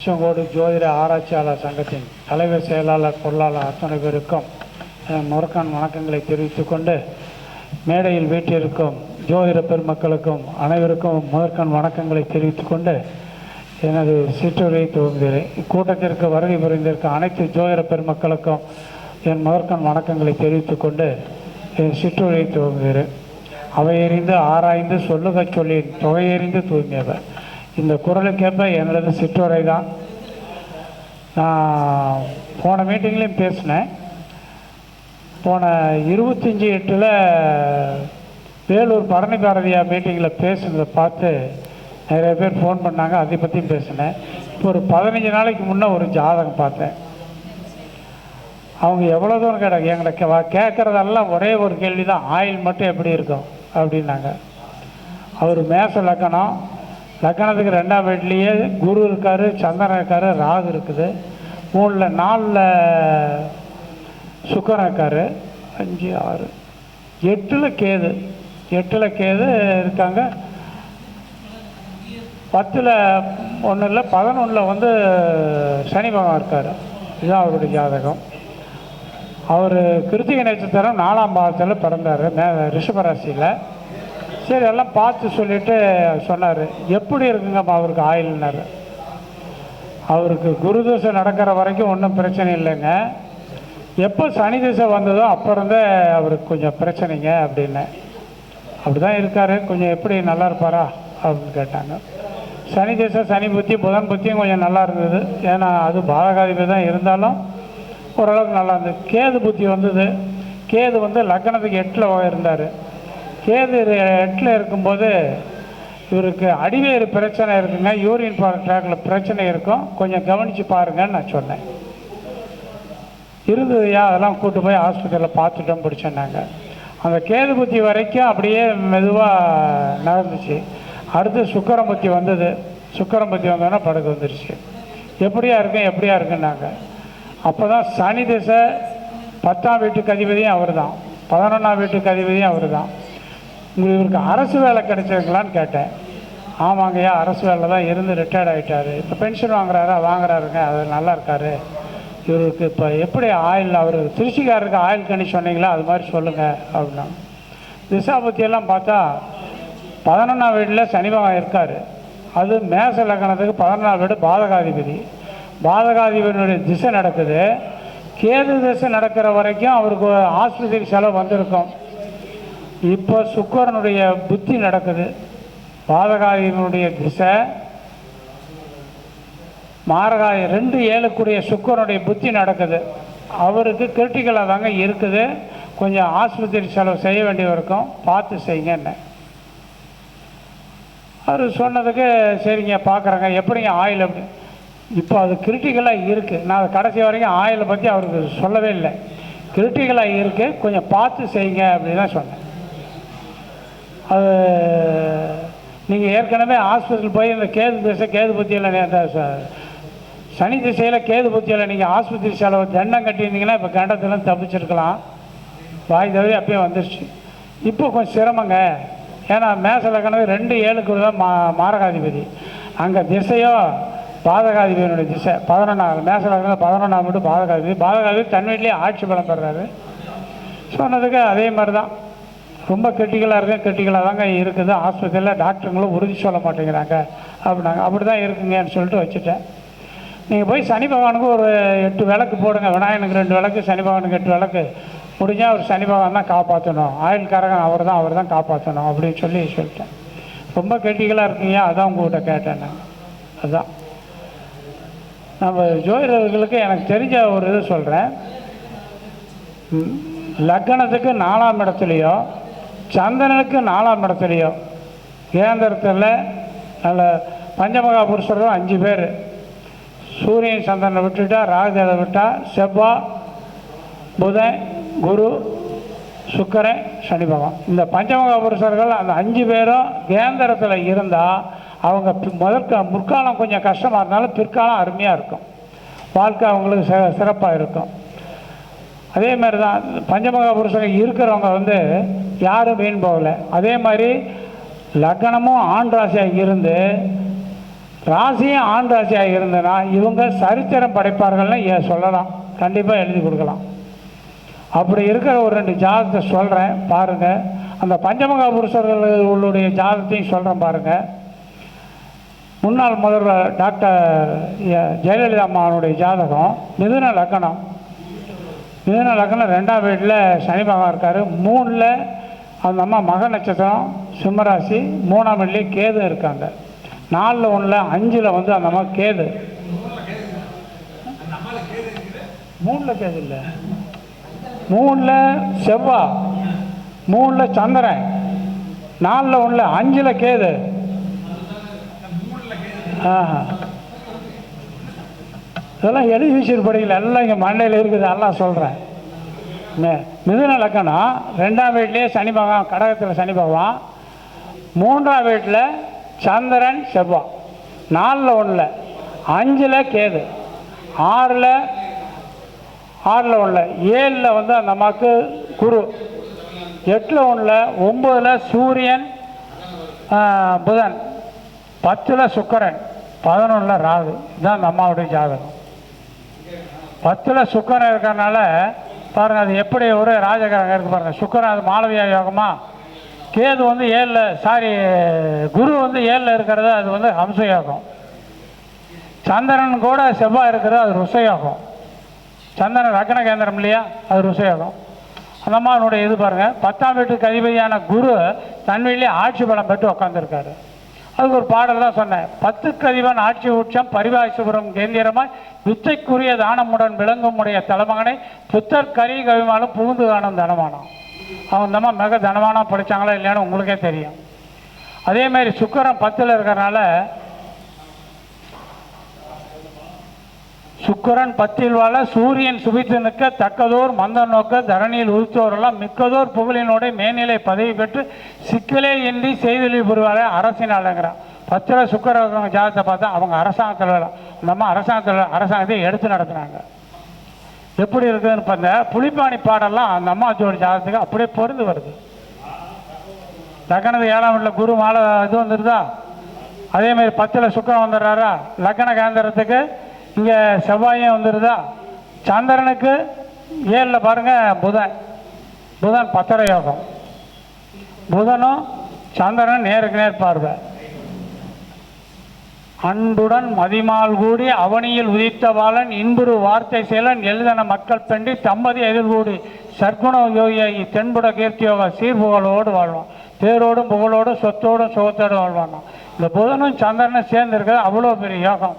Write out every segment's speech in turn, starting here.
திருச்செங்கோடு ஜோதிட ஆராய்ச்சியாளர் சங்கத்தின் தலைவர், செயலாளர், பொருளாளர் அத்தனை பேருக்கும் முறக்கான் வணக்கங்களை தெரிவித்துக் கொண்டு, மேடையில் வீட்டிற்கும் ஜோதிட பெருமக்களுக்கும் அனைவருக்கும் முதற்கண் வணக்கங்களை தெரிவித்துக் கொண்டு எனது சிற்றுரையை துவங்குகிறேன். இக்கூட்டத்திற்கு வருகை புரிந்திருக்க அனைத்து ஜோதிட பெருமக்களுக்கும் என் முதற்கண் வணக்கங்களை தெரிவித்துக் கொண்டு என் சிற்றுரையை துவங்குகிறேன். அவையறிந்து ஆராய்ந்து சொல்லுக சொல்லி தொகையறிந்து தூய்மையவர். இந்த குரலுக்கேற்ப என்னது சிற்றுரை தான். நான் போன மீட்டிங்லேயும் பேசினேன். போன 25/8 வேலூர் பரணி பாரதியா மீட்டிங்கில் பேசுனதை பார்த்து நிறைய பேர் ஃபோன் பண்ணாங்க. அதை பற்றியும் பேசினேன். இப்போ ஒரு 15 நாளைக்கு முன்னே ஒரு ஜாதகம் பார்த்தேன். அவங்க எவ்வளோ தூரம் கேட்டாங்க. எங்களை கேட்குறதெல்லாம் ஒரே ஒரு கேள்வி தான், ஆயில் மட்டும் எப்படி இருக்கும் அப்படின்னாங்க. அவர் மேச லக்கணம், லக்கணத்துக்கு 2ஆம் வீட்லேயே குரு இருக்கார், சந்திரன் இருக்கார், ராகு இருக்குது, 3ல் 4ல் சுக்கரன் இருக்கார், 5 6 8ல் கேது, 8ல் கேது இருக்காங்க, 10ல் ஒன்றும் இல்லை, 11ல் சனி பகவான் இருக்கார். இதுதான் அவருடைய ஜாதகம். அவர் கிருத்திகை நட்சத்திரம் 4ஆம் பாவத்தில் பிறந்தார், ரிஷபராசியில். சரி, எல்லாம் பார்த்து சொல்லிவிட்டு சொன்னார், எப்படி இருக்குங்கம்மா அவருக்கு ஆயில்னார். அவருக்கு குரு தசை நடக்கிற வரைக்கும் ஒன்றும் பிரச்சனை இல்லைங்க, எப்போ சனி தசை வந்ததோ அப்போ இருந்தே அவருக்கு கொஞ்சம் பிரச்சனைங்க அப்படின்னு. அப்படி தான் இருக்கார். கொஞ்சம் எப்படி நல்லா இருப்பாரா அப்படின்னு கேட்டாங்க. சனி தசை, சனி புத்தி, புதன் புத்தியும் கொஞ்சம் நல்லா இருந்தது. ஏன்னா அது பாதகாதிபதி தான், இருந்தாலும் ஓரளவுக்கு நல்லா இருந்தது. கேது புத்தி வந்தது. கேது லக்னத்துக்கு 8ல் இருந்தார். கேது 8ல் இருக்கும்போது இவருக்கு அடிவேறு பிரச்சனை இருக்குங்க, யூரின் ட்ராக்கில் பிரச்சனை இருக்கும், கொஞ்சம் கவனித்து பாருங்கன்னு நான் சொன்னேன். இருந்ததுயா, அதெல்லாம் கூப்பிட்டு போய் ஆஸ்பத்திரியில் பார்த்துட்டோம், பிடிச்சோன்னாங்க. அந்த கேது புத்தி வரைக்கும் அப்படியே மெதுவாக நகர்ந்துச்சு. அடுத்து சுக்கரம் புத்தி வந்தது. சுக்கரம் புத்தி வந்தோன்னா படுக்க வந்துருச்சு. எப்படியா இருக்குன்னாங்க. அப்போ தான் சனி திசை, 10ஆம் வீட்டுக்கு அதிபதியும் அவர் தான், 11ஆம் வீட்டுக்கு அதிபதியும் அவர் தான். இவருக்கு அரசு வேலை கிடைச்சிருக்கலான்னு கேட்டேன். ஆமாங்கய்யா, அரசு வேலை தான், இருந்து ரிட்டையர்ட் ஆகிட்டார், இப்போ பென்ஷன் வாங்குறாருங்க, அது நல்லா இருக்கார். இவருக்கு இப்போ எப்படி ஆயில், அவர் திருச்சிக்காரருக்கு ஆயில் கணி சொன்னீங்களா, அது மாதிரி சொல்லுங்கள் அப்படின்னா. திசாபத்தியெல்லாம் பார்த்தா 11ஆம் வீட்டில் சனி பகவான் இருக்கார். அது மேச லக்னத்துக்கு 11ஆம் வீடு பாதகாதிபதி. பாதகாதிபதியினுடைய திசை நடக்குது. கேது திசை நடக்கிற வரைக்கும் அவருக்கு ஆஸ்பத்திரி செலவு வந்திருக்கும். இப்போ சுக்கரனுடைய புத்தி நடக்குது. பாதகாதிபதியினுடைய திசை மாரகாதி 2/7 சுக்கரனுடைய புத்தி நடக்குது. அவருக்கு கிரிட்டிக்கலாக தாங்க இருக்குது. கொஞ்சம் ஆஸ்பத்திரி செலவு செய்ய வேண்டியது இருக்கும், பார்த்து செய்யுங்க. அவர் சொன்னதுக்கு சரிங்க பார்க்குறேங்க, எப்படிங்க ஆயில் அப்படி. இப்போ அது கிரிட்டிக்கலாக இருக்குது. நான் கடைசி வரைக்கும் ஆயிலை பற்றி அவருக்கு சொல்லவே இல்லை. கிரிட்டிக்கலாக இருக்குது, கொஞ்சம் பார்த்து செய்யுங்க அப்படின்னு தான் சொன்னேன். அது நீங்கள் ஏற்கனவே ஹாஸ்பிட்டல் போய் இந்த கேது திசை, கேது புத்தியில், சனி திசையில் கேது புத்தியில் நீங்கள் ஆஸ்பத்திரி செலவு தண்டம் கட்டியிருந்தீங்கன்னா இப்போ கண்டத்தில் தப்பிச்சிருக்கலாம். வாய் தவிர அப்பயே வந்துருச்சு. இப்போ கொஞ்சம் சிரமங்க. ஏன்னா மேச லக்னமே 2/7 தான் மாரகாதிபதி. அங்கே திசையோ பாதகாதிபதியினுடைய திசை 11ஆம், மேச லக்னம் 11ஆம் வீடு பாதகாதிபதி. பாதகாதிபதி தன் வீட்லேயே ஆட்சி பலம் பெறாரு. சொன்னதுக்கு அதே மாதிரி தான், ரொம்ப கிரிட்டிக்கலாக தாங்க இருக்குது. ஆஸ்பத்திரியில் டாக்டருங்களும் உறுதி சொல்ல மாட்டேங்கிறாங்க அப்படின்னாங்க. அப்படி தான் இருக்குங்கன்னு சொல்லிட்டு வச்சுட்டேன். நீங்கள் போய் சனி பகவானுக்கு ஒரு 8 விளக்கு போடுங்க. விநாயகனுக்கு 2 விளக்கு, சனி பகவானுக்கு 8 விளக்கு. முடிஞ்சால் அவர் சனி பகவான் தான் காப்பாற்றணும், ஆயுள்காரகன் அவர் தான் காப்பாற்றணும் அப்படின்னு சொல்லிட்டேன். ரொம்ப கிரிட்டிக்கலாக இருக்குங்க, அதான் உங்கள்கிட்ட கேட்டேன் நான். அதுதான் நம்ம ஜோதிடர்களுக்கு எனக்கு தெரிஞ்ச ஒரு இது சொல்கிறேன். லக்னத்துக்கு 4ஆம் இடத்துலையோ, சந்திரனுக்கு 4ஆம் இடத்துலையோ, கேந்திரத்தில் நல்ல பஞ்சமகா புருஷர்கள் 5 பேர். சூரியன் சந்திரனை விட்டுட்டா, ராகுதை விட்டால் செவ்வாய், புதன், குரு, சுக்கரன், சனி பகவான். இந்த பஞ்சமகா புருஷர்கள் அந்த 5 பேரும் கேந்திரத்தில் இருந்தால் அவங்க முற்காலம் கொஞ்சம் கஷ்டமாக இருந்தாலும் பிற்காலம் அருமையாக இருக்கும். வாழ்க்கை அவங்களுக்கு சிறப்பாக இருக்கும். அதே மாதிரி தான் பஞ்சமகா புருஷர்கள் இருக்கிறவங்க யாரும் வீண் போகலை. அதே மாதிரி லக்னமும் ஆண் ராசியாக இருந்து ராசியும் ஆண் ராசியாக இருந்ததுன்னா இவங்க சரித்திரம் படைப்பார்கள்னு சொல்லலாம், கண்டிப்பாக எழுதி கொடுக்கலாம். அப்படி இருக்கிற ஒரு 2 ஜாதகத்தை சொல்கிறேன் பாருங்கள். அந்த பஞ்சமகா புருஷர்களுடைய ஜாதகத்தையும் சொல்கிறேன் பாருங்கள். முன்னாள் முதல்வர் டாக்டர் ஜெயலலிதா அம்மாவனுடைய ஜாதகம் மிதுன லக்னம். மிதுன லக்னம் 2ஆம் வீட்டில் சனி பகவான் இருக்கார். 3ல் அந்த அம்மா மக நட்சத்திரம் சிம்மராசி, 3ஆம் வீட்லேயே கேது இருக்காங்க. 4ல் 1ல் 5ல் வந்து அந்த அம்மா கேது. 3ல் கேது இல்லை, 3ல் செவ்வாய், 3ல் சந்திரன், 4ல் 1ல் 5ல் கேது. இதெல்லாம் எழுதி வச்சுட்டு படிக்கல, எல்லாம் இங்கே மண்டையில் இருக்குது. எல்லாம் சொல்கிறேன். மிதுன லக்கணம் 2ஆம் வீட்லேயே சனி பகவான், கடகத்தில் சனி பகவான், 3ஆம் வீட்டில் சந்திரன் செவ்வாய், 4ல் 1ல் 5ல் கேது, 6ல் 1ல் 7ல் வந்து அந்த அம்மாவுக்கு குரு, 8ல் 1ல் 9ல் சூரியன் புதன், 10ல் சுக்கிரன், 11ல் ராகு. இதுதான் அந்த அம்மாவுடைய ஜாதகம். 10ல் சுக்கிரன் இருக்கிறனால பாருங்கள், அது எப்படி ஒரு ராஜகிரகம் இருக்குது பாருங்கள். சுக்கிரன் அது மாளவியா யோகமா, கேது வந்து 7ல் குரு வந்து 7ல் இருக்கிறது அது வந்து ஹம்ச யோகம். சந்திரன் கூட செவ்வாய் இருக்கிறது அது ருஷ யோகம். சந்திரன் ரக்ன கேந்திரம் இல்லையா, அது ருஷ யோகம். அந்த அம்மாவனுடைய இது பாருங்கள், 10ஆம் வீட்டுக்கு அதிபதியான குரு தன் வீட்டிலே ஆட்சி பலம் பெற்று உட்காந்துருக்காரு. அதுக்கு ஒரு பாடல் தான் சொன்னேன். 10க்கு அதிபன் ஆட்சி உச்சம் பரிவாசிபுரம் கேந்திரமாய் வித்தைக்குரிய தானமுடன் விளங்கும் உடைய தலைமகனை புத்தர் கரி கவிமாலும் புகுந்து காணும் தனமானம். அவங்க நம்ம மிக தனமானா படித்தாங்களா இல்லையான்னு உங்களுக்கே தெரியும். அதேமாதிரி சுக்கிரன் 10ல் இருக்கிறனால, சுக்கிரன் 10ல் வாழ சூரியன் சுபித்து நிற்க தக்கதோர் மந்த நோக்க தரணியில் உதித்தோரெல்லாம் மிக்கதோர் புகழினோட மேல்நிலை பதவி பெற்று சிக்கலே இன்றி செய்தொழில் புரிவாரே அரசினாலங்கிறான். 10ல் சுக்கிரன் ஜாதகத்தை பார்த்தா அவங்க அரசாங்கத்தில் நம்ம அரசாங்கத்தை எடுத்து நடத்துனாங்க. எப்படி இருக்குதுன்னு பார்த்தா புலிப்பாணி பாடெல்லாம் அந்த அம்மா ஜோடி ஜாதகத்துக்கு அப்படியே பொருந்து வருது. லக்னது 7ஆம் வீட்டில் குரு மாலை இது வந்துடுதா, அதேமாதிரி 10ல் சுக்கிரன் வந்துடுறாரா, லக்ன கேந்திரத்துக்கு இங்கே செவ்வாயும் வந்துடுதா. சந்திரனுக்கு 7ல் பாருங்கள் புதன் 10 யோகம். புதனும் சந்திரனும் நேருக்கு நேர் பார்வை. அன்புடன் மதிமால் கூடி அவனியில் உதித்த பாலன் இன்புறு வார்த்தை செயலன் எழுதன மக்கள் பெண்டி தம்பதி எதிர்கூடி சர்க்குண யோகியாகி தென்புட கீர்த்தியோக சீர்புகழோடு வாழ்வான். பேரோடும் புகழோடும் சொத்தோடும் சுகத்தோடும் வாழ்வான். இந்த புதனும் சந்திரனும் சேர்ந்து இருக்கிறது அவ்வளோ பெரிய யோகம்.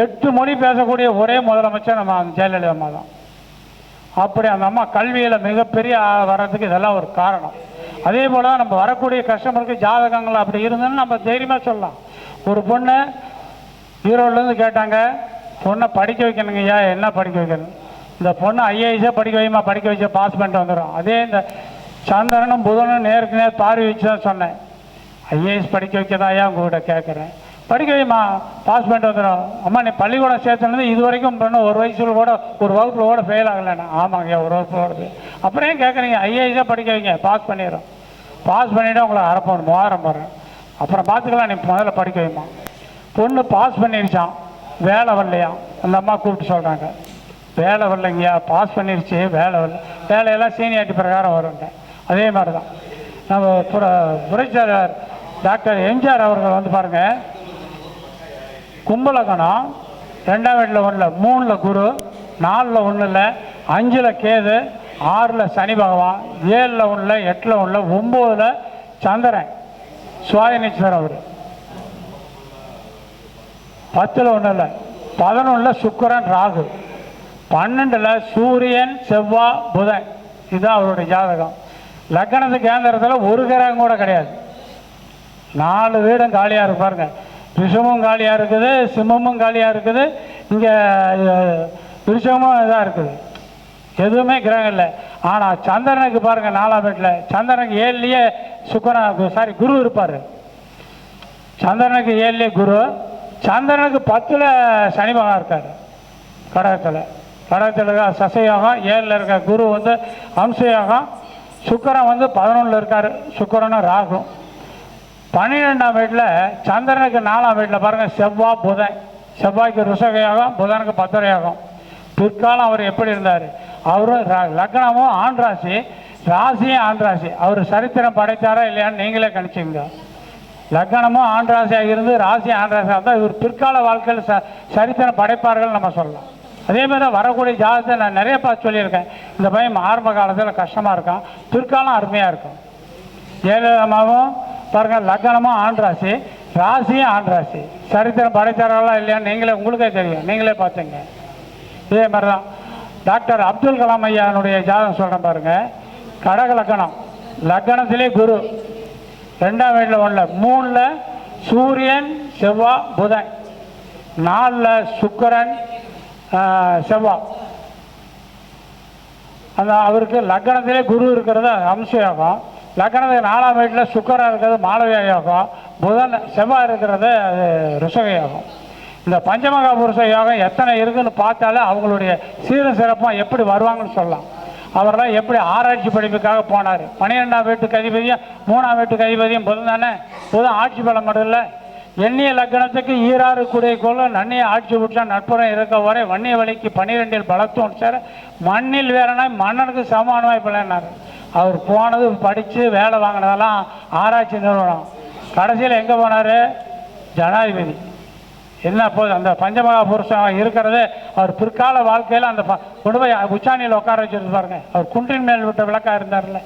8 மொழி பேசக்கூடிய ஒரே முதலமைச்சர் நம்ம ஜெயலலிதா அம்மா தான். அப்படி அந்த அம்மா கல்வியில் மிகப்பெரிய வர்றதுக்கு இதெல்லாம் ஒரு காரணம். அதே போல் தான் நம்ம வரக்கூடிய கஸ்டமருக்கு ஜாதகங்கள் அப்படி இருந்ததுன்னு நம்ம தைரியமாக சொல்லலாம். ஒரு பொண்ணு ஈரோட்லேருந்து கேட்டாங்க, பொண்ணை படிக்க வைக்கணுங்க ஐயா, என்ன படிக்க வைக்கணும்? இந்த பொண்ணு ஐஏஎஸ்ஸே படிக்க வைமா, படிக்க வச்சா பாஸ் பண்ணிட்டு வந்துடும். அதே இந்த சந்திரனும் புதனும் நேருக்கு நேர் பார்வை வச்சு தான் சொன்னேன். ஐஏஎஸ் படிக்க வைக்கதாயா உங்கள்கிட்ட கேட்குறேன், படிக்க வைமா, பாஸ் பண்ணிட்டு வந்துடும். அம்மா நீ பள்ளிக்கூடம் சேர்த்துனது இது வரைக்கும் பொண்ணு ஒரு வயசுல கூட ஒரு வகுப்பில் கூட ஃபெயில் ஆகலைண்ணா. ஆமாங்க, ஒரு வகுப்பு. அப்புறம் ஏன் கேட்குறீங்க? ஐஏஎஸ்ஸாக படிக்க வைங்க, பாஸ் பண்ணிடுறோம். பாஸ் பண்ணிவிட்டு உங்களை அரைப்போம் 3000 போடுறேன், அப்புறம் பார்த்துக்கலாம், நீ முதல்ல படிக்க வைமா. பொண்ணு பாஸ் பண்ணிடுச்சான், வேலை வரலையாம். அந்த அம்மா கூப்பிட்டு சொல்கிறாங்க, வேலை வரலைங்கய்யா, பாஸ் பண்ணிடுச்சு, வேலை வரல. வேலையெல்லாம் சீனியாரிட்டி பிரகாரம் வரும்ட்டேன். அதே மாதிரி தான் நம்ம புரட்சியாளர் டாக்டர் எம்ஜிஆர் அவர்கள் வந்து பாருங்கள், கும்பலக்கணம் 2ஆம் வீட்டில் 1ல் 3ல் குரு, 4ல் 1ல் 5ல் கேது, 6ல் சனி பகவான், 7ல் 1ல் 8ல் 1ல் 9ல் சந்திரன் சுவாதினீஸ்வரர். அவர் 10ல் 1ல் 11ல் சுக்கிரன் ராகு, 12ல் சூரியன் செவ்வாய் புதன். இதுதான் அவருடைய ஜாதகம். லக்னத்து கேந்திரத்தில் ஒரு கிரகம் கூட கிடையாது. 4 வீடும் காலியாக இருக்கு பாருங்க. ரிஷமும் காலியாக இருக்குது, சிம்மமும் காலியாக இருக்குது, இங்கே ரிஷமும் இதாக இருக்குது, எதுவுமே கிரகம் இல்லை. ஆனால் சந்திரனுக்கு பாருங்கள் 4ஆம் வீட்டில் சந்திரனுக்கு 7லேயே குரு இருப்பார். சந்திரனுக்கு 7லேயே குரு, சந்திரனுக்கு 10ல் சனி பகவான் இருக்கார். கடகத்தில் சசயோகம், 7ல் இருக்க குரு வந்து அம்சயோகம், சுக்கிரன் வந்து 11ல் இருக்கார், சுக்கிரனும் ராகும். 12ஆம் வீட்டில் சந்திரனுக்கு 4ஆம் வீட்டில் பாருங்கள் செவ்வாய் புதன். செவ்வாய்க்கு ருஷகயோகம், புதனுக்கு பத்திரயோகம். பிற்காலம் அவர் எப்படி இருந்தார்? அவரும் லக்னமும் ஆண் ராசி, ராசியும் ஆண் ராசி. அவர் சரித்திரம் படைத்தாரா இல்லையான்னு நீங்களே கணிச்சிங்க. லக்னமும் ஆண் ராசியாக இருந்து ராசி ஆண் ராசியாக இருந்தால் இவர் பிற்கால வாழ்க்கையில் சரித்திரம் படைப்பார்கள் நம்ம சொல்லலாம். அதே மாதிரி தான் வரக்கூடிய ஜாதகத்தை நான் நிறைய பார்த்து சொல்லியிருக்கேன். இந்த பையன் ஆரம்ப காலத்தில் கஷ்டமாக இருக்கான், பிற்காலம் அருமையாக இருக்கும். ஜெயலலிதாவும் பாருங்கள் லக்னமும் ஆண் ராசி, ராசியும் ஆண் ராசி. சரித்திரம் படைத்தார்களா இல்லையான்னு நீங்களே உங்களுக்கே தெரியும், நீங்களே பார்த்துங்க. இதே மாதிரி தான் டாக்டர் அப்துல் கலாம் ஐயானுடைய ஜாதகம் சொல்கிறேன் பாருங்கள். கடக லக்னம், லக்னத்திலே குரு, 2ஆம் வீட்டில் 1, 3ல் சூரியன் செவ்வாய் புதன், 4ல் சுக்கிரன் செவ்வாய். அந்த அவருக்கு லக்னத்திலே குரு இருக்கிறது அம்சயோகம், லக்னத்துக்கு 4ஆம் வீட்டில் சுக்கிரன் இருக்கிறது மாளவிய யோகம், புதன் செவ்வாய் இருக்கிறது அது ரிஷக யோகம். இந்த பஞ்சமகா புருஷ யோகம் எத்தனை இருக்குன்னு பார்த்தாலே அவங்களுடைய சீர சிறப்பாக எப்படி வருவாங்கன்னு சொல்லலாம். அவரெல்லாம் எப்படி ஆராய்ச்சி படிப்புக்காக போனார். 12ஆம் வீட்டுக்கு அதிபதியும் 3ஆம் வீட்டுக்கு அதிபதியும் புதன் தானே. புதன் ஆட்சி பலம் மட்டும் இல்லை, எண்ணிய லக்னத்துக்கு ஈராறு குடைக்குள்ள நன்னியை ஆட்சி விட்டா நட்புறம் இருக்க வரை வன்னிய வழிக்கு 12இல் பலத்தோன் சேர மண்ணில் வேறனாய் மன்னனுக்கு சமானமாய் பலனார். அவர் போனது படித்து வேலை வாங்கினதெல்லாம் ஆராய்ச்சி நிறுவனம். கடைசியில் எங்கே போனார்? ஜனாதிபதி. என்ன போகுது அந்த பஞ்சமகா புருஷன் இருக்கிறது. அவர் பிற்கால வாழ்க்கையில் அந்த கொண்டு போய் உச்சாணியில் உட்கார வச்சுருந்து பாருங்க. அவர் குன்றின் மேல் விட்ட விளக்காக இருந்தார்ல,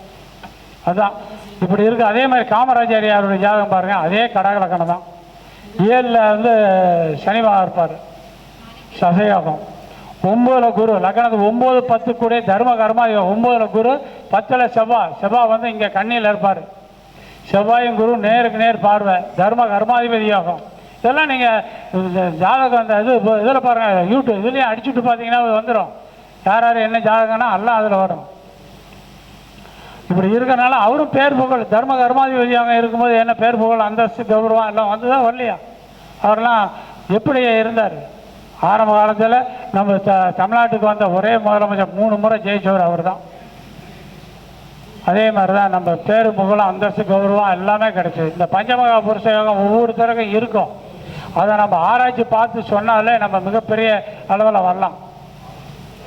அதுதான் இப்படி இருக்குது. அதே மாதிரி காமராஜாரியாருடைய ஜாதகம் பாருங்கள், அதே கடகலக்கணம் தான். 7ல் வந்து சனிமாக இருப்பார், சசயோகம். 9ல் குரு, லக்னத்துக்கு 9, 10 கூட தர்ம கர்மா. 9ல் குரு, 10ல் செவ்வாய். செவ்வாய் வந்து இங்கே கண்ணியில் இருப்பார். செவ்வாயும் குரு நேருக்கு நேர் பார்வை, தர்ம கர்மாதிபதி யோகம். இதெல்லாம் நீங்கள் ஜாதகம் அந்த இதில் பாருங்கள், யூடியூப் இதுலேயும் அடிச்சுட்டு பார்த்தீங்கன்னா வந்துடும். யார் யார் என்ன ஜாதகம்னா எல்லாம் அதில் வரும். இப்படி இருக்கிறனால அவரும் பேர் புகழ், தர்ம கர்மாதிபதியாக இருக்கும்போது என்ன பேர் புகழ், அந்தஸ்து, கௌரவம் எல்லாம் வந்துதான் வரலையா? அவரெல்லாம் எப்படி இருந்தார்? ஆரம்ப காலத்தில் நம்ம தமிழ்நாட்டுக்கு வந்த ஒரே முதலமைச்சர், 3 முறை ஜெயிச்சவர் அவர் தான். அதே மாதிரி தான் நம்ம பேர் புகழும் அந்தஸ்து கௌரவம் எல்லாமே கிடைச்சிது. இந்த பஞ்சமகா புருஷ யோகம் ஒவ்வொருத்தருக்கும் இருக்கும். அதை நம்ம ஆராய்ச்சி பார்த்து சொன்னாலே நம்ம மிகப்பெரிய அளவில் வரலாம்.